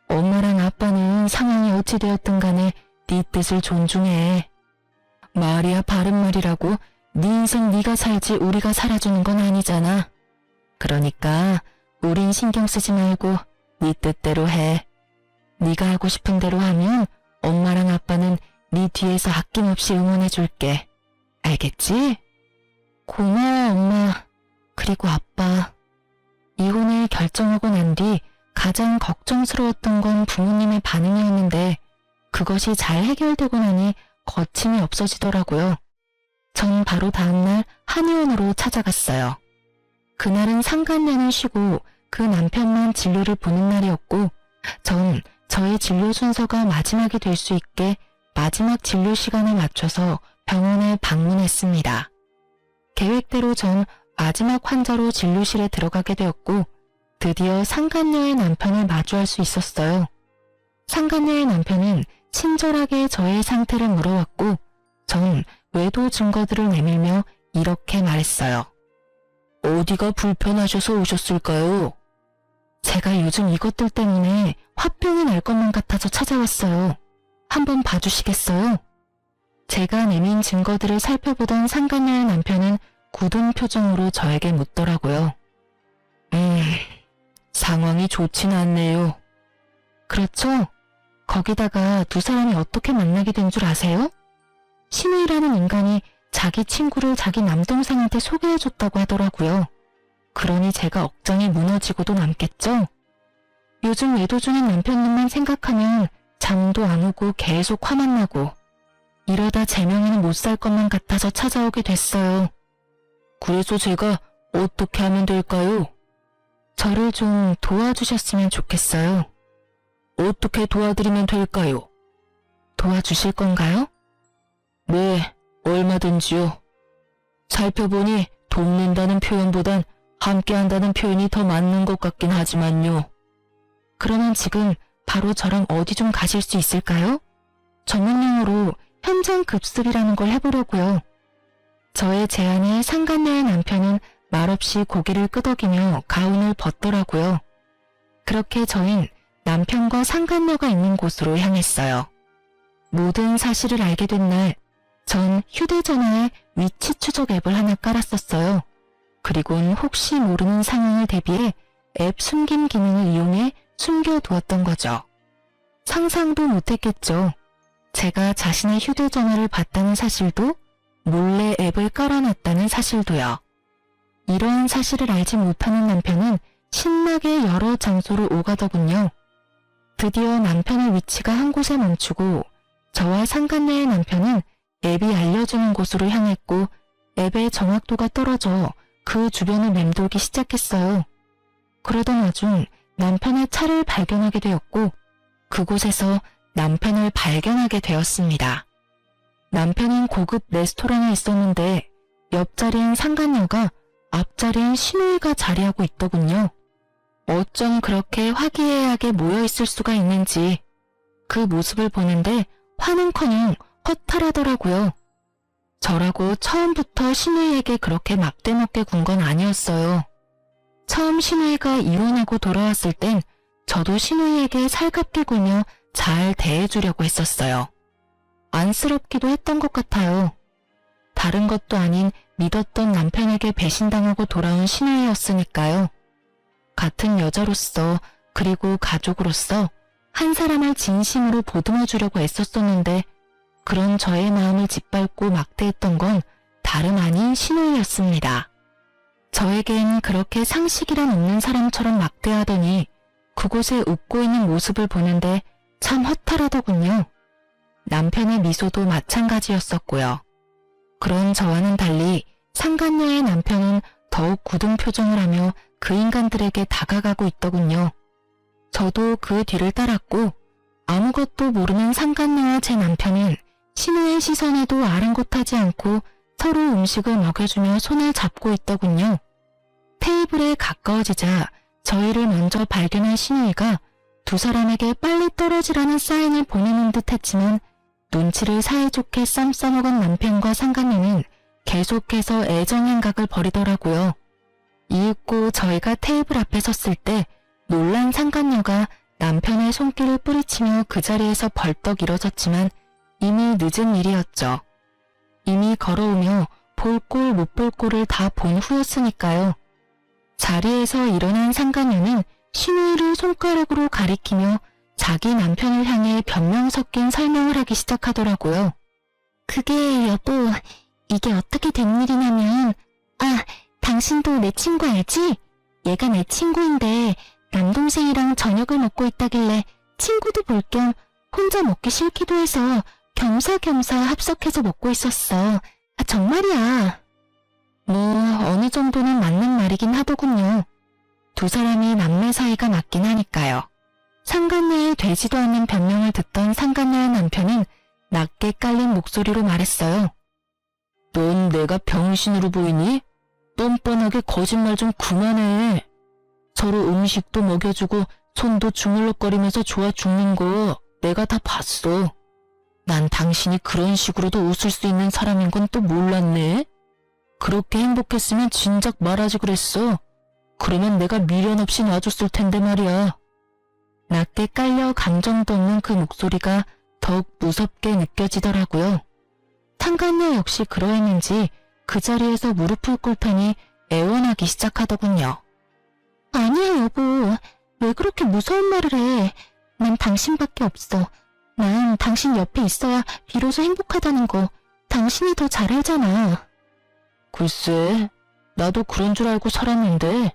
엄마랑 아빠는 상황이 어찌 되었든 간에 네 뜻을 존중해. 말이야 바른 말이라고 네 인생 네가 살지 우리가 살아주는 건 아니잖아. 그러니까 우린 신경 쓰지 말고 네 뜻대로 해. 네가 하고 싶은 대로 하면 엄마랑 아빠는 네 뒤에서 아낌없이 응원해줄게. 알겠지? 고마워 엄마. 그리고 아빠. 이혼을 결정하고 난 뒤 가장 걱정스러웠던 건 부모님의 반응이었는데 그것이 잘 해결되고 나니 거침이 없어지더라고요. 전 바로 다음날 한의원으로 찾아갔어요. 그날은 상간년을 쉬고 그 남편만 진료를 보는 날이었고 전 저의 진료 순서가 마지막이 될 수 있게 마지막 진료 시간에 맞춰서 병원에 방문했습니다. 계획대로 전 마지막 환자로 진료실에 들어가게 되었고 드디어 상간녀의 남편을 마주할 수 있었어요. 상간녀의 남편은 친절하게 저의 상태를 물어왔고 전 외도 증거들을 내밀며 이렇게 말했어요. 어디가 불편하셔서 오셨을까요? 제가 요즘 이것들 때문에 화병이 날 것만 같아서 찾아왔어요. 한번 봐주시겠어요? 제가 내민 증거들을 살펴보던 상간녀의 남편은 굳은 표정으로 저에게 묻더라고요. 상황이 좋진 않네요. 그렇죠? 거기다가 두 사람이 어떻게 만나게 된 줄 아세요? 신우이라는 인간이 자기 친구를 자기 남동생한테 소개해줬다고 하더라고요. 그러니 제가 억장이 무너지고도 남겠죠? 요즘 외도 중인 남편님만 생각하면 잠도 안 오고 계속 화만 나고 이러다 제 명예는 못 살 것만 같아서 찾아오게 됐어요. 그래서 제가 어떻게 하면 될까요? 저를 좀 도와주셨으면 좋겠어요. 어떻게 도와드리면 될까요? 도와주실 건가요? 네, 얼마든지요. 살펴보니 돕는다는 표현보단 함께한다는 표현이 더 맞는 것 같긴 하지만요. 그러면 지금 바로 저랑 어디 좀 가실 수 있을까요? 전문용어로 현장 급습이라는 걸 해보려고요. 저의 제안에 상간녀의 남편은 말없이 고개를 끄덕이며 가운을 벗더라고요. 그렇게 저흰 남편과 상간녀가 있는 곳으로 향했어요. 모든 사실을 알게 된 날, 전 휴대전화에 위치 추적 앱을 하나 깔았었어요. 그리고는 혹시 모르는 상황을 대비해 앱 숨김 기능을 이용해 숨겨두었던 거죠. 상상도 못했겠죠. 제가 자신의 휴대전화를 봤다는 사실도, 몰래 앱을 깔아놨다는 사실도요. 이러한 사실을 알지 못하는 남편은 신나게 여러 장소를 오가더군요. 드디어 남편의 위치가 한 곳에 멈추고 저와 상간녀의 남편은 앱이 알려주는 곳으로 향했고 앱의 정확도가 떨어져 그 주변을 맴돌기 시작했어요. 그러던 와중 남편의 차를 발견하게 되었고 그곳에서 남편을 발견하게 되었습니다. 남편은 고급 레스토랑에 있었는데 옆자리엔 상간녀가 앞자리엔 신우이가 자리하고 있더군요. 어쩜 그렇게 화기애애하게 모여있을 수가 있는지 그 모습을 보는데 화는커녕 허탈하더라고요. 저라고 처음부터 신우이에게 그렇게 막대먹게 군 건 아니었어요. 처음 신우이가 이혼하고 돌아왔을 땐 저도 신우이에게 살갑게 굴며 잘 대해주려고 했었어요. 안쓰럽기도 했던 것 같아요. 다른 것도 아닌 믿었던 남편에게 배신당하고 돌아온 신우이였으니까요. 같은 여자로서 그리고 가족으로서 한 사람을 진심으로 보듬어주려고 애썼었는데 그런 저의 마음을 짓밟고 막대했던 건 다름 아닌 신우이였습니다. 저에겐 그렇게 상식이란 없는 사람처럼 막대하더니 그곳에 웃고 있는 모습을 보는데 참 허탈하더군요. 남편의 미소도 마찬가지였었고요. 그런 저와는 달리 상간녀의 남편은 더욱 굳은 표정을 하며 그 인간들에게 다가가고 있더군요. 저도 그 뒤를 따랐고 아무것도 모르는 상간녀와 제 남편은 신우의 시선에도 아랑곳하지 않고 서로 음식을 먹여주며 손을 잡고 있더군요. 테이블에 가까워지자 저희를 먼저 발견한 신우이가 두 사람에게 빨리 떨어지라는 사인을 보내는 듯 했지만 눈치를 사이좋게 쌈 싸먹은 남편과 상간녀는 계속해서 애정행각을 벌이더라고요. 이윽고 저희가 테이블 앞에 섰을 때 놀란 상간녀가 남편의 손길을 뿌리치며 그 자리에서 벌떡 일어섰지만 이미 늦은 일이었죠. 이미 걸어오며 볼 꼴 못 볼 꼴을 다 본 후였으니까요. 자리에서 일어난 상간녀는 신우이를 손가락으로 가리키며 자기 남편을 향해 변명 섞인 설명을 하기 시작하더라고요. 그게 여보, 이게 어떻게 된 일이냐면 당신도 내 친구 알지? 얘가 내 친구인데 남동생이랑 저녁을 먹고 있다길래 친구도 볼 겸 혼자 먹기 싫기도 해서 겸사겸사 합석해서 먹고 있었어. 정말이야. 뭐 어느 정도는 맞는 말이긴 하더군요. 두 사람이 남매 사이가 맞긴 하니까요. 상간녀의 되지도 않는 변명을 듣던 상간녀의 남편은 낮게 깔린 목소리로 말했어요. 넌 내가 병신으로 보이니? 뻔뻔하게 거짓말 좀 그만해. 서로 음식도 먹여주고 손도 주물럭거리면서 좋아 죽는 거 내가 다 봤어. 난 당신이 그런 식으로도 웃을 수 있는 사람인 건 또 몰랐네. 그렇게 행복했으면 진작 말하지 그랬어. 그러면 내가 미련 없이 놔줬을 텐데 말이야. 낮게 깔려 감정도 없는 그 목소리가 더욱 무섭게 느껴지더라고요. 상간녀 역시 그러했는지 그 자리에서 무릎을 꿇더니 애원하기 시작하더군요. 아니야 여보, 왜 그렇게 무서운 말을 해. 난 당신밖에 없어. 난 당신 옆에 있어야 비로소 행복하다는 거 당신이 더 잘 알잖아. 글쎄, 나도 그런 줄 알고 살았는데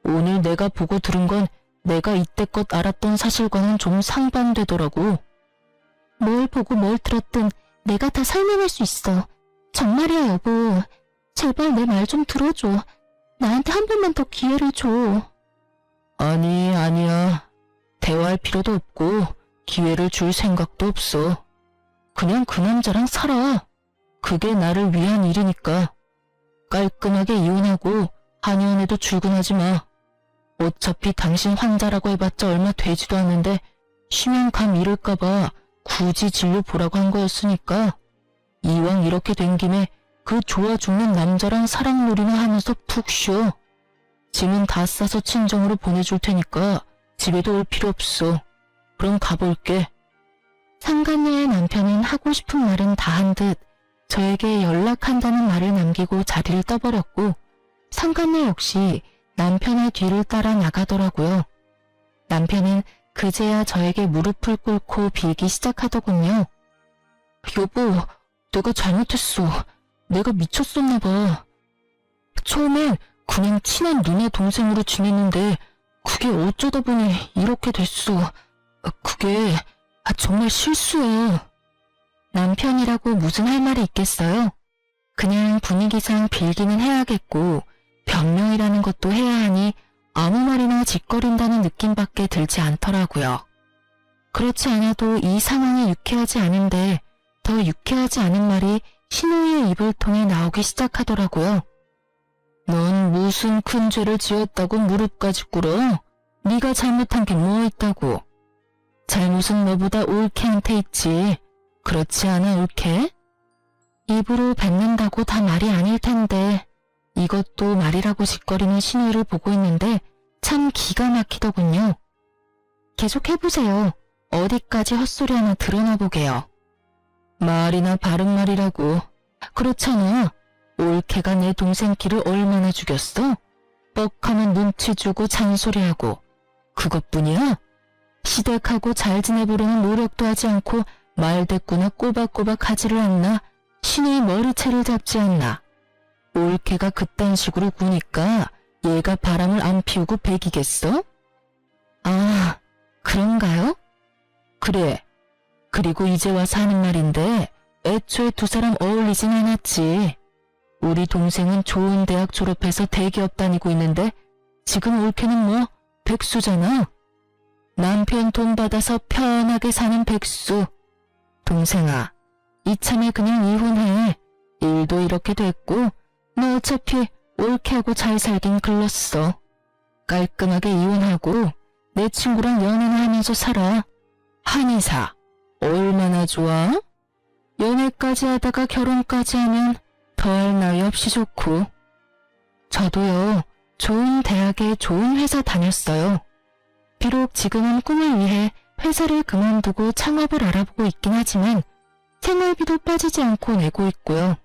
오늘 내가 보고 들은 건 내가 이때껏 알았던 사실과는 좀 상반되더라고. 뭘 보고 뭘 들었든 내가 다 설명할 수 있어. 정말이야 여보. 제발 내 말 좀 들어줘. 나한테 한 번만 더 기회를 줘. 아니야. 대화할 필요도 없고 기회를 줄 생각도 없어. 그냥 그 남자랑 살아. 그게 나를 위한 일이니까. 깔끔하게 이혼하고 한의원에도 출근하지 마. 어차피 당신 환자라고 해봤자 얼마 되지도 않는데 쉬면 감 잃을까봐 굳이 진료 보라고 한 거였으니까 이왕 이렇게 된 김에 그 좋아 죽는 남자랑 사랑놀이나 하면서 푹 쉬어. 짐은 다 싸서 친정으로 보내줄 테니까 집에도 올 필요 없어. 그럼 가볼게. 상간녀의 남편은 하고 싶은 말은 다 한 듯 저에게 연락한다는 말을 남기고 자리를 떠버렸고 상간녀 역시 남편의 뒤를 따라 나가더라고요. 남편은 그제야 저에게 무릎을 꿇고 빌기 시작하더군요. 여보, 내가 잘못했어. 내가 미쳤었나 봐. 처음엔 그냥 친한 누나 동생으로 지냈는데 그게 어쩌다 보니 이렇게 됐어. 그게 정말 실수야. 남편이라고 무슨 할 말이 있겠어요? 그냥 분위기상 빌기는 해야겠고 변명이라는 것도 해야 하니 아무 말이나 짓거린다는 느낌밖에 들지 않더라고요. 그렇지 않아도 이 상황이 유쾌하지 않은데 더 유쾌하지 않은 말이 신우이의 입을 통해 나오기 시작하더라고요. 넌 무슨 큰 죄를 지었다고 무릎까지 꿇어? 네가 잘못한 게 뭐 있다고? 잘못은 너보다 올케한테 있지. 그렇지 않아 올케? 입으로 뱉는다고 다 말이 아닐 텐데 이것도 말이라고 짓거리는 신우이를 보고 있는데 참 기가 막히더군요. 계속 해보세요. 어디까지 헛소리 하나 드러나 보게요. 말이나 바른 말이라고. 그렇잖아. 올케가 내 동생 키를 얼마나 죽였어? 뻑하면 눈치 주고 잔소리하고. 그것뿐이야? 시댁하고 잘 지내보려는 노력도 하지 않고 말대꾸나 꼬박꼬박 하지를 않나? 신의 머리채를 잡지 않나? 올케가 그딴 식으로 구니까 얘가 바람을 안 피우고 배기겠어? 아, 그런가요? 그래. 그리고 이제 와서 하는 말인데 애초에 두 사람 어울리진 않았지. 우리 동생은 좋은 대학 졸업해서 대기업 다니고 있는데 지금 올케는 뭐 백수잖아. 남편 돈 받아서 편하게 사는 백수. 동생아, 이참에 그냥 이혼해. 일도 이렇게 됐고 너 어차피 올케하고 잘 살긴 글렀어. 깔끔하게 이혼하고 내 친구랑 연애나 하면서 살아. 한의사, 얼마나 좋아? 연애까지 하다가 결혼까지 하면 더할 나위 없이 좋고. 저도요, 좋은 대학에 좋은 회사 다녔어요. 비록 지금은 꿈을 위해 회사를 그만두고 창업을 알아보고 있긴 하지만 생활비도 빠지지 않고 내고 있고요.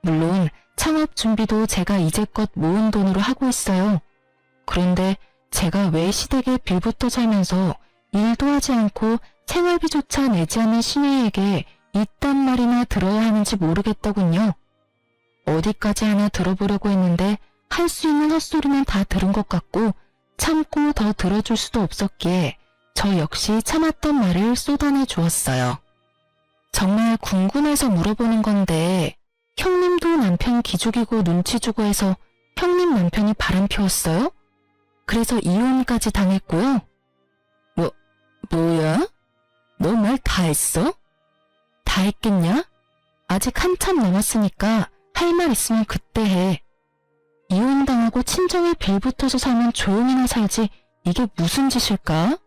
물론 창업 준비도 제가 이제껏 모은 돈으로 하고 있어요. 그런데 제가 왜 시댁에 빌붙어 살면서 일도 하지 않고 생활비조차 내지 않는 신우이에게 이딴 말이나 들어야 하는지 모르겠더군요. 어디까지 하나 들어보려고 했는데 할 수 있는 헛소리는 다 들은 것 같고 참고 더 들어줄 수도 없었기에 저 역시 참았던 말을 쏟아내 주었어요. 정말 궁금해서 물어보는 건데 형님도 남편 기죽이고 눈치 주고 해서 형님 남편이 바람 피웠어요? 그래서 이혼까지 당했고요. 뭐야? 너 말 다 했어? 다 했겠냐? 아직 한참 남았으니까 할 말 있으면 그때 해. 이혼당하고 친정에 빌붙어서 살면 조용히나 살지 이게 무슨 짓일까?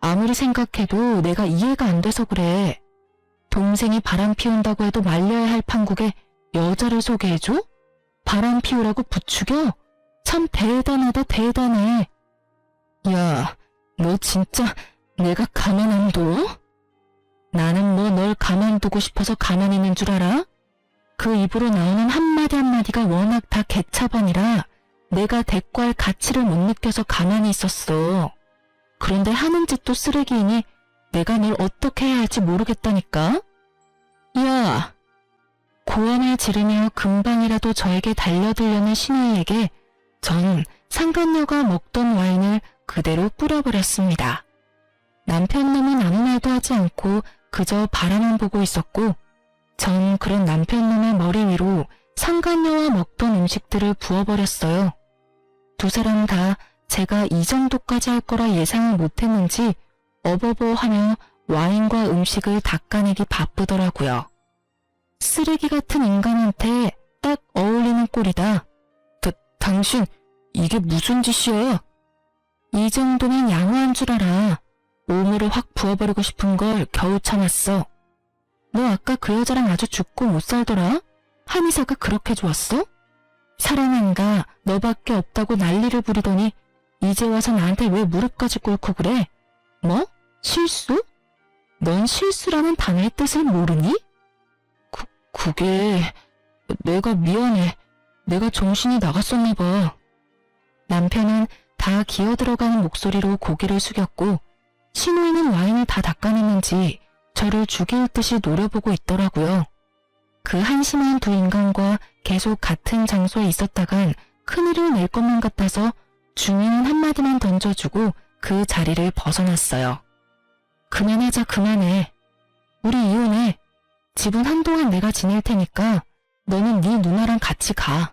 아무리 생각해도 내가 이해가 안 돼서 그래. 동생이 바람 피운다고 해도 말려야 할 판국에 여자를 소개해줘? 바람 피우라고 부추겨? 참 대단하다 대단해. 야, 너 진짜 내가 가만 안 둬? 나는 뭐 널 가만두고 싶어서 가만히 있는 줄 알아? 그 입으로 나오는 한마디 한마디가 워낙 다 개차반이라 내가 대꾸할 가치를 못 느껴서 가만히 있었어. 그런데 하는 짓도 쓰레기이니 내가 널 어떻게 해야 할지 모르겠다니까? 야! 고함을 지르며 금방이라도 저에게 달려들려는 신우이에게 전 상간녀가 먹던 와인을 그대로 뿌려버렸습니다. 남편놈은 아무 말도 하지 않고 그저 바라만 보고 있었고 전 그런 남편놈의 머리 위로 상간녀와 먹던 음식들을 부어버렸어요. 두 사람 다 제가 이 정도까지 할 거라 예상을 못했는지 어버버하며 와인과 음식을 닦아내기 바쁘더라고요. 쓰레기 같은 인간한테 딱 어울리는 꼴이다. 당신 이게 무슨 짓이야? 이 정도면 양호한 줄 알아. 오물을 확 부어버리고 싶은 걸 겨우 참았어. 너 아까 그 여자랑 아주 죽고 못 살더라? 한의사가 그렇게 좋았어? 사랑한가 너밖에 없다고 난리를 부리더니 이제 와서 나한테 왜 무릎까지 꿇고 그래? 뭐? 실수? 넌 실수라는 단어의 뜻을 모르니? 그게... 내가 미안해. 내가 정신이 나갔었나 봐. 남편은 다 기어들어가는 목소리로 고개를 숙였고 신우이는 와인을 다 닦아냈는지 저를 죽일 듯이 노려보고 있더라고요. 그 한심한 두 인간과 계속 같은 장소에 있었다간 큰일을 낼 것만 같아서 중요한 한마디만 던져주고 그 자리를 벗어났어요. 그만하자 그만해. 우리 이혼해. 집은 한동안 내가 지낼 테니까 너는 네 누나랑 같이 가.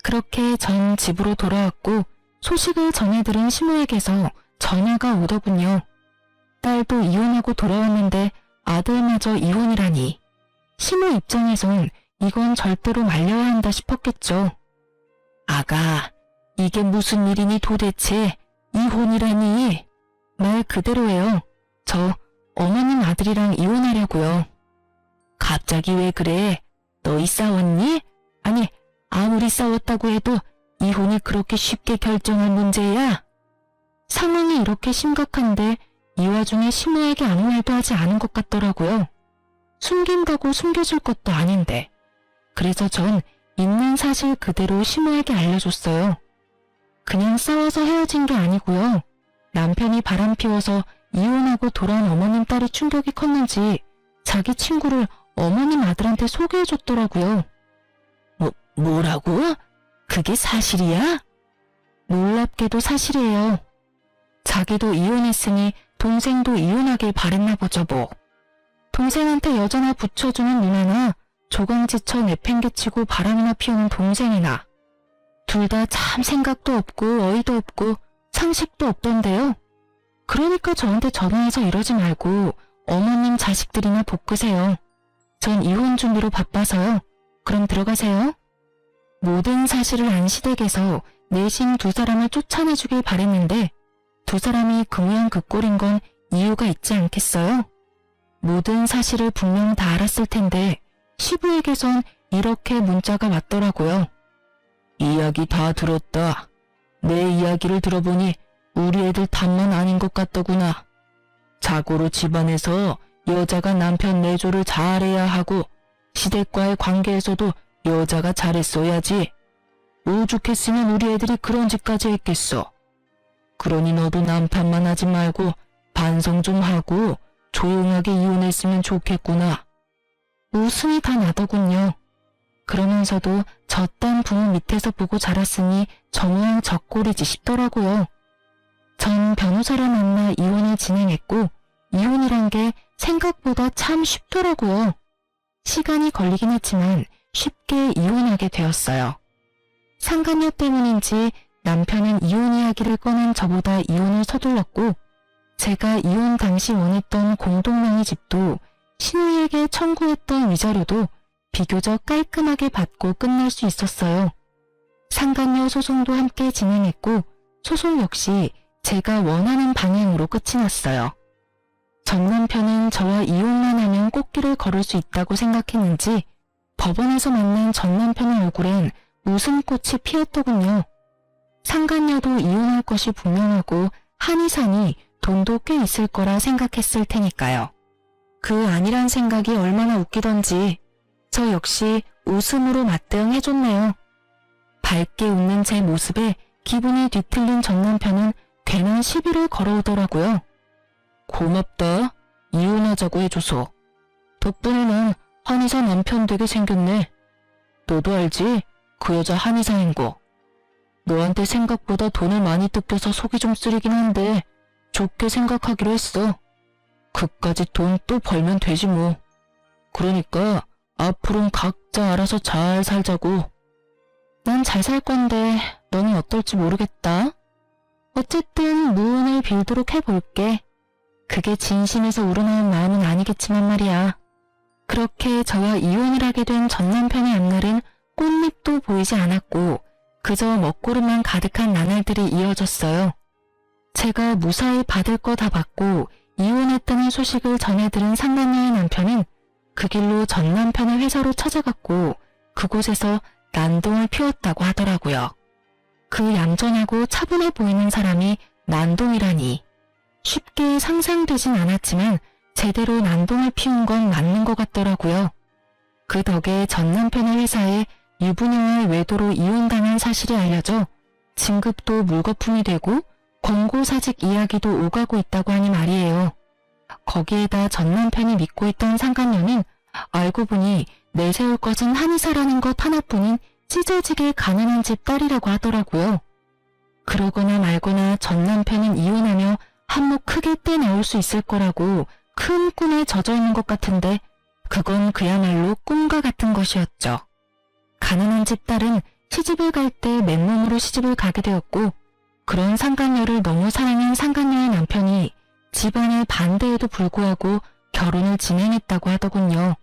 그렇게 전 집으로 돌아왔고 소식을 전해 들은 시모에게서 전화가 오더군요. 딸도 이혼하고 돌아왔는데 아들마저 이혼이라니. 시모 입장에선 이건 절대로 말려야 한다 싶었겠죠. 아가, 이게 무슨 일이니 도대체. 이혼이라니. 말 그대로예요. 저 어머님 아들이랑 이혼하려고요. 갑자기 왜 그래? 너희 싸웠니? 아니, 아무리 싸웠다고 해도 이혼이 그렇게 쉽게 결정할 문제야? 상황이 이렇게 심각한데 이 와중에 시모에게 아무 말도 하지 않은 것 같더라고요. 숨긴다고 숨겨줄 것도 아닌데. 그래서 전 있는 사실 그대로 시모에게 알려줬어요. 그냥 싸워서 헤어진 게 아니고요. 남편이 바람 피워서 이혼하고 돌아온 어머님 딸이 충격이 컸는지 자기 친구를 어머님 아들한테 소개해줬더라고요. 뭐라고? 그게 사실이야? 놀랍게도 사실이에요. 자기도 이혼했으니 동생도 이혼하길 바랬나 보죠 뭐. 동생한테 여자나 붙여주는 누나나 조강지쳐 내팽개치고 바람이나 피우는 동생이나 둘 다 참 생각도 없고 어이도 없고 상식도 없던데요. 그러니까 저한테 전화해서 이러지 말고 어머님 자식들이나 볶으세요. 전 이혼 준비로 바빠서요. 그럼 들어가세요. 모든 사실을 안 시댁에서 내심 두 사람을 쫓아내주길 바랬는데 두 사람이 그 모양 그 꼴인 건 이유가 있지 않겠어요? 모든 사실을 분명 다 알았을 텐데 시부에게선 이렇게 문자가 왔더라고요. 이야기 다 들었다. 내 이야기를 들어보니 우리 애들 답만 아닌 것 같더구나. 자고로 집안에서 여자가 남편 내조를 잘해야 하고 시댁과의 관계에서도 여자가 잘했어야지. 오죽했으면 우리 애들이 그런 짓까지 했겠어. 그러니 너도 남편만 하지 말고 반성 좀 하고 조용하게 이혼했으면 좋겠구나. 웃음이 다 나더군요. 그러면서도 저딴 부모 밑에서 보고 자랐으니 저 모양 저 꼴이지 싶더라고요. 전 변호사를 만나 이혼을 진행했고 이혼이란 게 생각보다 참 쉽더라고요. 시간이 걸리긴 했지만 쉽게 이혼하게 되었어요. 상간녀 때문인지 남편은 이혼 이야기를 꺼낸 저보다 이혼을 서둘렀고 제가 이혼 당시 원했던 공동명의 집도 신우이에게 청구했던 위자료도 비교적 깔끔하게 받고 끝날 수 있었어요. 상간녀 소송도 함께 진행했고 소송 역시 제가 원하는 방향으로 끝이 났어요. 전 남편은 저와 이혼만 하면 꽃길을 걸을 수 있다고 생각했는지 법원에서 만난 전 남편의 얼굴엔 웃음꽃이 피었더군요. 상간녀도 이혼할 것이 분명하고 한의사니 돈도 꽤 있을 거라 생각했을 테니까요. 그 아니란 생각이 얼마나 웃기던지 저 역시 웃음으로 맞대응해줬네요. 밝게 웃는 제 모습에 기분이 뒤틀린 전 남편은 괜한 시비를 걸어오더라고요. 고맙다. 이혼하자고 해줘서. 덕분에 난 한의사 남편 되게 생겼네. 너도 알지? 그 여자 한의사인 거. 너한테 생각보다 돈을 많이 뜯겨서 속이 좀 쓰리긴 한데 좋게 생각하기로 했어. 그까짓 돈 또 벌면 되지 뭐. 그러니까 앞으로는 각자 알아서 잘 살자고. 난 잘 살 건데 너는 어떨지 모르겠다. 어쨌든 무은을 빌도록 해볼게. 그게 진심에서 우러나온 마음은 아니겠지만 말이야. 그렇게 저와 이혼을 하게 된 전 남편의 앞날은 꽃잎도 보이지 않았고 그저 먹구름만 가득한 나날들이 이어졌어요. 제가 무사히 받을 거 다 받고 이혼했다는 소식을 전해들은 상간녀의 남편은 그 길로 전 남편의 회사로 찾아갔고 그곳에서 난동을 피웠다고 하더라고요. 그 얌전하고 차분해 보이는 사람이 난동이라니. 쉽게 상상되진 않았지만 제대로 난동을 피운 건 맞는 것 같더라고요. 그 덕에 전 남편의 회사에 유부녀의 외도로 이혼당한 사실이 알려져 진급도 물거품이 되고 권고사직 이야기도 오가고 있다고 하니 말이에요. 거기에다 전 남편이 믿고 있던 상간녀는 알고 보니 내세울 것은 한의사라는 것 하나뿐인 찢어지게 가난한 집 딸이라고 하더라고요. 그러거나 말거나 전 남편은 이혼하며 한몫 크게 떼나올 수 있을 거라고 큰 꿈에 젖어 있는 것 같은데 그건 그야말로 꿈과 같은 것이었죠. 가난한 집 딸은 시집을 갈 때 맨몸으로 시집을 가게 되었고 그런 상간녀를 너무 사랑한 상간녀의 남편이 집안의 반대에도 불구하고 결혼을 진행했다고 하더군요.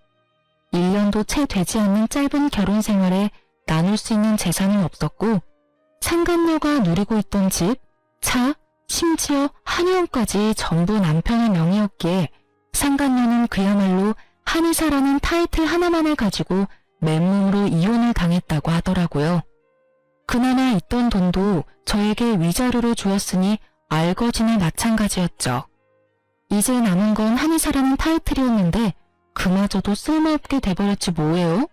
1년도 채 되지 않는 짧은 결혼 생활에 나눌 수 있는 재산은 없었고 상간녀가 누리고 있던 집, 차, 심지어 한의원까지 전부 남편의 명의였기에 상간녀는 그야말로 한의사라는 타이틀 하나만을 가지고 맨몸으로 이혼을 당했다고 하더라고요. 그나마 있던 돈도 저에게 위자료로 주었으니 알거지나 마찬가지였죠. 이제 남은 건 한의사라는 타이틀이었는데 그마저도 쓸모없게 돼버렸지 뭐예요?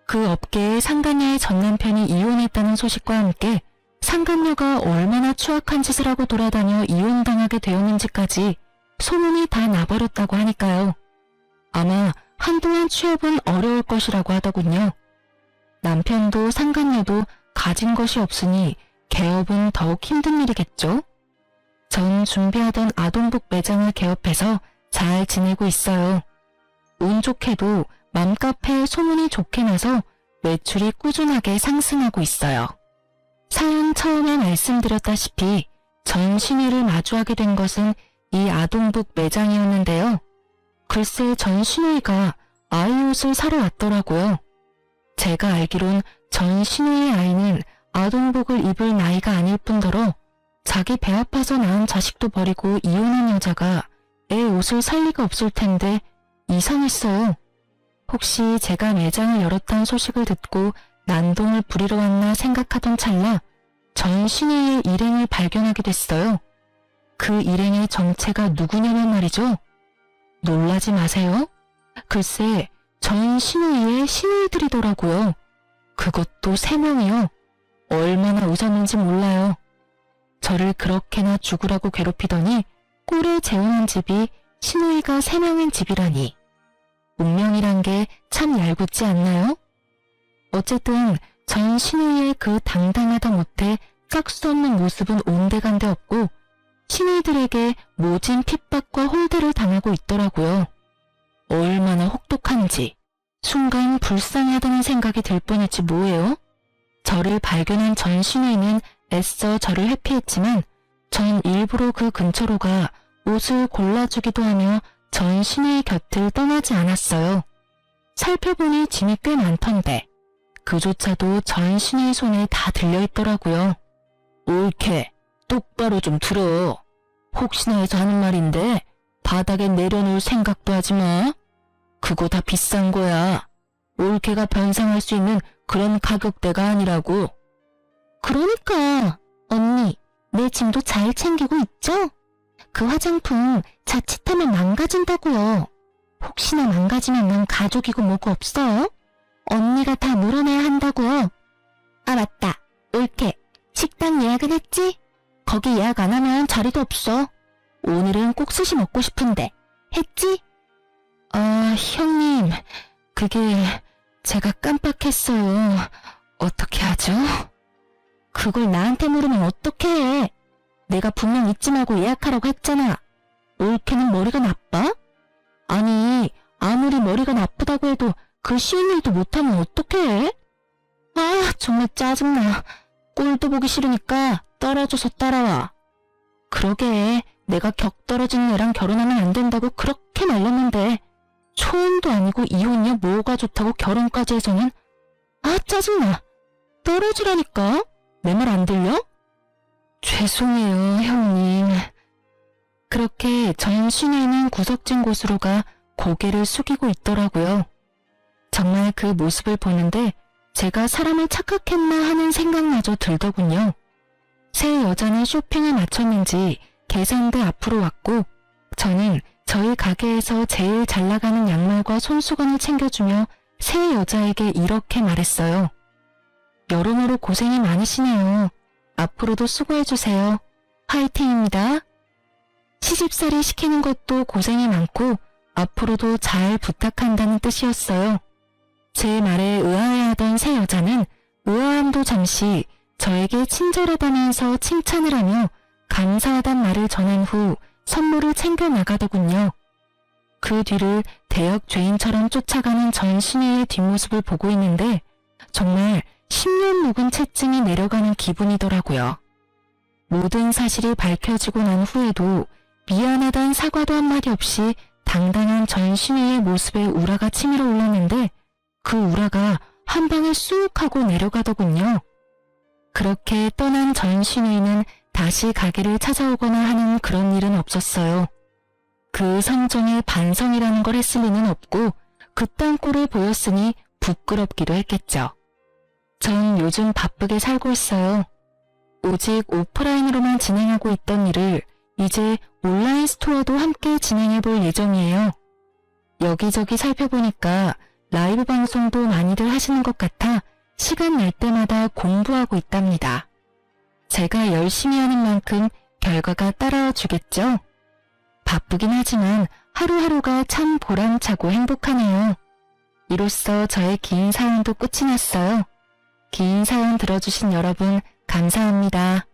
그 업계에 상간녀의 전 남편이 이혼했다는 소식과 함께 상간녀가 얼마나 추악한 짓을 하고 돌아다녀 이혼당하게 되었는지까지 소문이 다 나버렸다고 하니까요. 아마 한동안 취업은 어려울 것이라고 하더군요. 남편도 상간녀도 가진 것이 없으니 개업은 더욱 힘든 일이겠죠? 전 준비하던 아동복 매장을 개업해서 잘 지내고 있어요. 운 좋게도 맘카페에 소문이 좋게 나서 매출이 꾸준하게 상승하고 있어요. 사연 처음에 말씀드렸다시피 전 신우이를 마주하게 된 것은 이 아동복 매장이었는데요. 글쎄 전 신우이가 아이 옷을 사러 왔더라고요. 제가 알기론 전 신우이의 아이는 아동복을 입을 나이가 아닐 뿐더러 자기 배 아파서 낳은 자식도 버리고 이혼한 여자가 애 옷을 살 리가 없을 텐데 이상했어요. 혹시 제가 매장을 열었다는 소식을 듣고 난동을 부리러 왔나 생각하던 찰나 전 신우이의 일행을 발견하게 됐어요. 그 일행의 정체가 누구냐면 말이죠. 놀라지 마세요. 글쎄 전 신우이의 신우이들이더라고요. 그것도 3명이요. 얼마나 웃었는지 몰라요. 저를 그렇게나 죽으라고 괴롭히더니 꼴에 재우는 집이 신우이가 3명인 집이라니. 운명이란 게 참 얄궂지 않나요? 어쨌든 전 신우이의 그 당당하다 못해 짝수 없는 모습은 온데간데 없고 신우이들에게 모진 핍박과 홀대를 당하고 있더라고요. 얼마나 혹독한지. 순간 불쌍하다는 생각이 들 뻔했지 뭐예요? 저를 발견한 전 신우이는 애써 저를 회피했지만 전 일부러 그 근처로 가 옷을 골라주기도 하며 전 신우이 곁을 떠나지 않았어요. 살펴보니 짐이 꽤 많던데 그조차도 전 신우이 손에 다 들려있더라고요. 옳게 똑바로 좀 들어. 혹시나 해서 하는 말인데 바닥에 내려놓을 생각도 하지 마. 그거 다 비싼 거야. 올케가 변상할 수 있는 그런 가격대가 아니라고. 그러니까 언니, 내 짐도 잘 챙기고 있죠? 그 화장품 자칫하면 망가진다고요. 혹시나 망가지면 난 가족이고 뭐고 없어요? 언니가 다 물어내야 한다고요. 아 맞다, 올케 식당 예약은 했지? 거기 예약 안 하면 자리도 없어. 오늘은 꼭 스시 먹고 싶은데 했지? 아 형님, 그게 제가 깜빡했어요. 어떻게 하죠? 그걸 나한테 물으면 어떡해. 내가 분명 잊지 말고 예약하라고 했잖아. 올케는 머리가 나빠? 아니 아무리 머리가 나쁘다고 해도 그 쉬운 일도 못하면 어떡해? 아 정말 짜증나. 꼴도 보기 싫으니까 떨어져서 따라와. 그러게 내가 격 떨어진 애랑 결혼하면 안 된다고 그렇게 말렸는데 초혼도 아니고 이혼이야 뭐가 좋다고 결혼까지 해서는. 아 짜증나. 떨어지라니까. 내 말 안 들려? 죄송해요 형님. 그렇게 전 신우이는 구석진 곳으로 가 고개를 숙이고 있더라고요. 정말 그 모습을 보는데 제가 사람을 착각했나 하는 생각마저 들더군요. 새 여자는 쇼핑을 마쳤는지 계산대 앞으로 왔고 저는 저희 가게에서 제일 잘 나가는 양말과 손수건을 챙겨주며 새 여자에게 이렇게 말했어요. 여러모로 고생이 많으시네요. 앞으로도 수고해주세요. 화이팅입니다. 시집살이 시키는 것도 고생이 많고 앞으로도 잘 부탁한다는 뜻이었어요. 제 말에 의아해하던 새 여자는 의아함도 잠시 저에게 친절하다면서 칭찬을 하며 감사하단 말을 전한 후 선물을 챙겨 나가더군요. 그 뒤를 대역 죄인처럼 쫓아가는 전 신우의 뒷모습을 보고 있는데 정말 10년 묵은 채증이 내려가는 기분이더라고요. 모든 사실이 밝혀지고 난 후에도 미안하단 사과도 한마디 없이 당당한 전 신우의 모습에 우라가 치밀어 올랐는데 그 우라가 한 방에 쑥 하고 내려가더군요. 그렇게 떠난 전 신우이는 다시 가게를 찾아오거나 하는 그런 일은 없었어요. 그 성정에 반성이라는 걸 했을 리는 없고 그딴 꼴을 보였으니 부끄럽기도 했겠죠. 전 요즘 바쁘게 살고 있어요. 오직 오프라인으로만 진행하고 있던 일을 이제 온라인 스토어도 함께 진행해 볼 예정이에요. 여기저기 살펴보니까 라이브 방송도 많이들 하시는 것 같아 시간 날 때마다 공부하고 있답니다. 제가 열심히 하는 만큼 결과가 따라와 주겠죠? 바쁘긴 하지만 하루하루가 참 보람차고 행복하네요. 이로써 저의 긴 사연도 끝이 났어요. 긴 사연 들어주신 여러분 감사합니다.